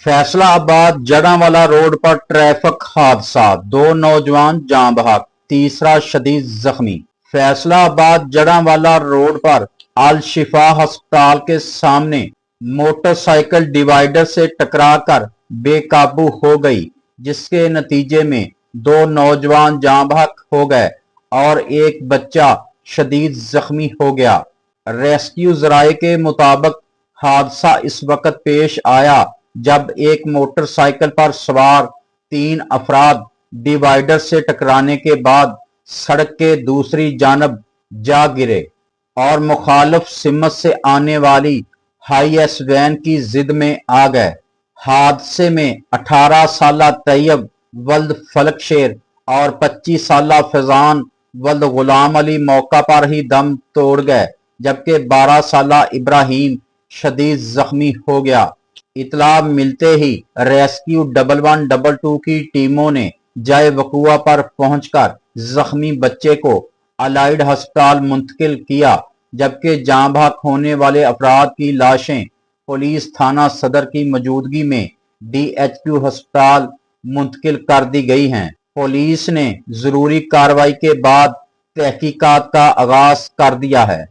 फैसला आबाद जड़ांवाला रोड पर ट्रैफिक हादसा, दो नौजवान जान बहक, तीसरा शदीद जख्मी। फैसलाबाद जड़ांवाला रोड पर अल शिफा अस्पताल के सामने मोटरसाइकिल डिवाइडर से टकराकर बेकाबू हो गई, जिसके नतीजे में दो नौजवान जान बहक हो गए और एक बच्चा शदीद जख्मी हो गया। रेस्क्यू जराये के मुताबिक हादसा इस वक्त पेश आया जब एक मोटरसाइकिल पर सवार 3 अफराद डिवाइडर से टकराने के बाद सड़क के दूसरी जानब जा गिरे और मुखालिफ सिमत से आने वाली हाईएस वैन की जिद में आ गए। हादसे में 18 साला तैयब वल्द फलक शेर और 25 साला फैजान वल्द गुलाम अली मौका पर ही दम तोड़ गए, जबकि 12 साला इब्राहिम शदीद जख्मी हो गया। इतला मिलते ही रेस्क्यू 1122 की टीमों ने जाए वकुआ पर पहुंचकर जख्मी बच्चे को अलाइड अस्पताल मुंतकिल किया, जबकि जान बहक होने वाले अफराद की लाशें पुलिस थाना सदर की मौजूदगी में DHQ अस्पताल मुंतकिल कर दी गई हैं। पुलिस ने जरूरी कार्रवाई के बाद तहकीकात का आगाज कर दिया है।